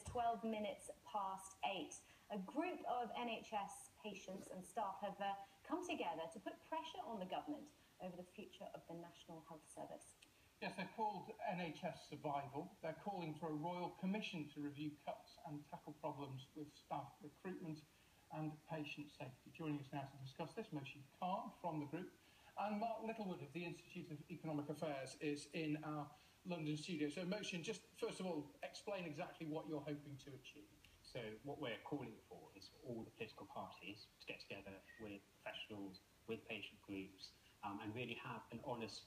It's 12 minutes past 8. A group of NHS patients and staff have come together to put pressure on the government over the future of the National Health Service. Yes, they're called NHS Survival. They're calling for a royal commission to review cuts and tackle problems with staff recruitment and patient safety. Joining us now to discuss this, Moshi Khan from the group, and Mark Littlewood of the Institute of Economic Affairs is in our London studio. So, Moshi, just first of all, explain exactly what you're hoping to achieve. So what we're calling for is for all the political parties to get together with professionals, with patient groups, and really have an honest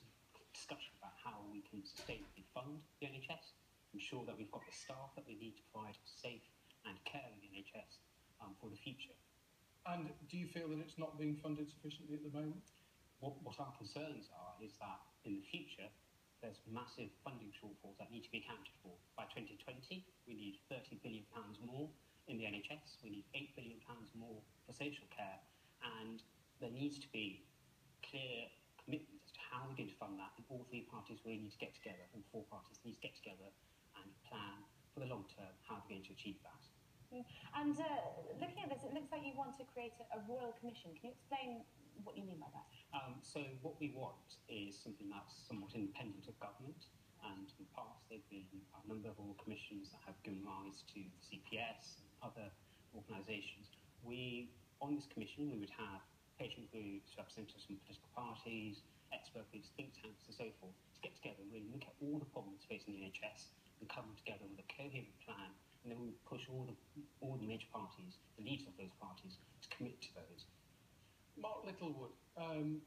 discussion about how we can sustainably fund the NHS, ensure that we've got the staff that we need to provide safe and care in the NHS for the future. And do you feel that it's not being funded sufficiently at the moment? What our concerns are is that in the future, there's massive funding shortfalls that need to be accounted for. By 2020, we need £30 billion more in the NHS, we need £8 billion more for social care, and there needs to be clear commitments as to how we're going to fund that, and all three parties really need to get together, all four parties need to get together and plan for the long term how we're going to achieve that. And looking at this, it looks like you want to create a royal commission. Can you explain what you mean by that? So what we want is something that's somewhat independent of government, and in the past there have been a number of royal commissions that have given rise to the CPS and other organisations. On this commission, we would have patient groups, representatives from political parties, expert groups, think tanks and so forth, to get together and really look at all the problems facing the NHS and come together with a coherent plan, and then we would push all the major parties, the leaders of those parties, to commit to those. Mark Littlewood,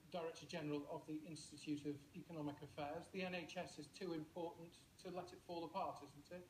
Director General of the Institute of Economic Affairs. The NHS is too important to let it fall apart, isn't it?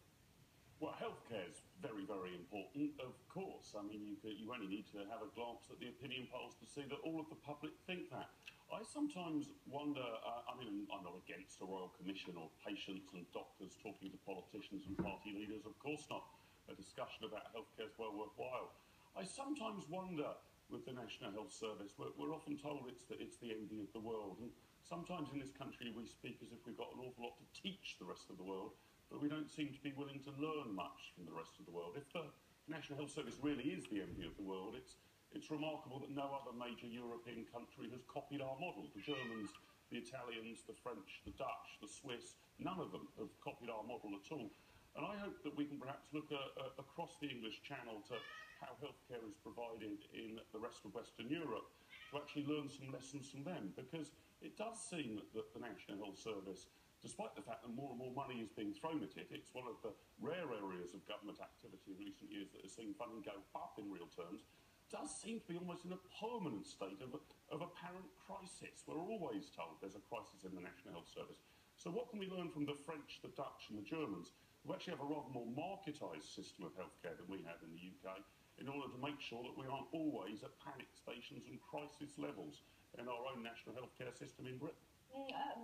Well, healthcare is very, very important, of course. I mean, you only need to have a glance at the opinion polls to see that all of the public think that. I sometimes wonder, I'm not against a royal commission or patients and doctors talking to politicians and party leaders, of course not. A discussion about healthcare is well worthwhile. I sometimes wonder, with the National Health Service, we're often told it's the envy of the world, and sometimes in this country we speak as if we've got an awful lot to teach the rest of the world, but we don't seem to be willing to learn much from the rest of the world. If the National Health Service really is the envy of the world, it's remarkable that no other major European country has copied our model. The Germans, the Italians, the French, the Dutch, the Swiss, none of them have copied our model at all. And I hope that we can perhaps look across the English Channel to how healthcare is provided in the rest of Western Europe to actually learn some lessons from them, because it does seem that the National Health Service, despite the fact that more and more money is being thrown at it, it's one of the rare areas of government activity in recent years that has seen funding go up in real terms, does seem to be almost in a permanent state of apparent crisis. We're always told there's a crisis in the National Health Service. So what can we learn from the French, the Dutch and the Germans, who actually have a rather more marketised system of healthcare than we have in the UK, in order to make sure that we aren't always at panic stations and crisis levels in our own national healthcare system in Britain?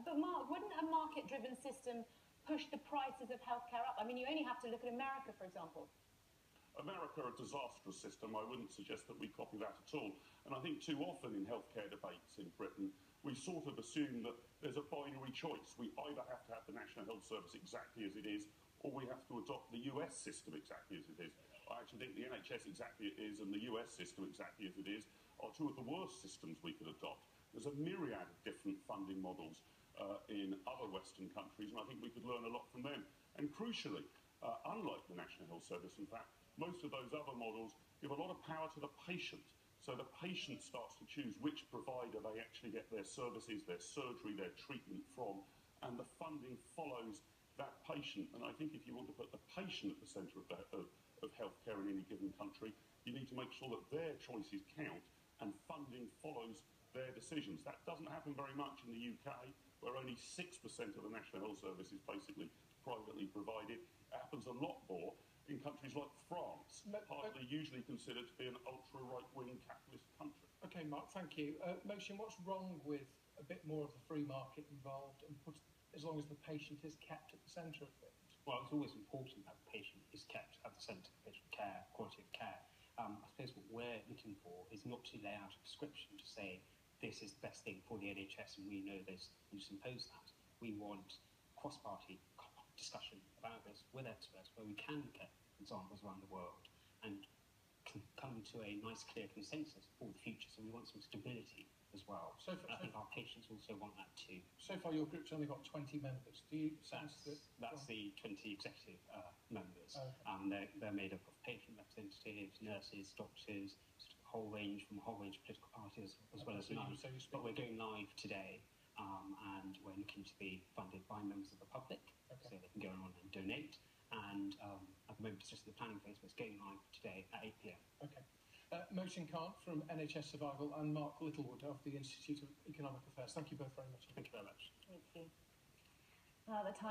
But Mark, wouldn't a market-driven system push the prices of healthcare up? I mean, you only have to look at America, for example. America, a disastrous system. I wouldn't suggest that we copy that at all. And I think too often in healthcare debates in Britain, we sort of assume that there's a binary choice. We either have to have the National Health Service exactly as it is, or we have to adopt the US system exactly as it is. I actually think the NHS exactly as it is and the US system exactly as it is are two of the worst systems we could adopt. There's a myriad of different funding models in other Western countries, and I think we could learn a lot from them. And crucially, unlike the National Health Service, in fact, most of those other models give a lot of power to the patient. So the patient starts to choose which provider they actually get their services, their surgery, their treatment from, and the funding follows that patient. And I think if you want to put the patient at the centre of healthcare in any given country, you need to make sure that their choices count and funding follows their decisions. That doesn't happen very much in the UK, where only 6% of the National Health Service is basically privately provided. It happens a lot more in countries like France, partly usually considered to be an ultra-right-wing capitalist country. OK, Mark, thank you. Motion, what's wrong with a bit more of the free market involved, and as long as the patient is kept at the centre of things? Well, it's always important that the patient is kept at the centre of patient care, quality of care. I suppose what we're looking for is not to lay out a prescription to say this is the best thing for the NHS and we know this and just impose that. We want cross-party discussion about this with experts where we can look at examples around the world, and come to a nice, clear consensus for the future. So we want some stability as well. I think our patients also want that too. So far, your group's only got 20 members. Do you sense that? That's the 20 executive members. Okay. They're made up of patient representatives, nurses, doctors, sort of a whole range of political parties as well as none. But we're going live today, and we're looking to be funded by members of the public, so they can go on and donate. And at the moment, it's just in the planning phase, but it's going live today at 8 p.m. Okay. Mohsin Khan from NHS Survival and Mark Littlewood of the Institute of Economic Affairs. Thank you both very much. Thank you very much. Thank you. The time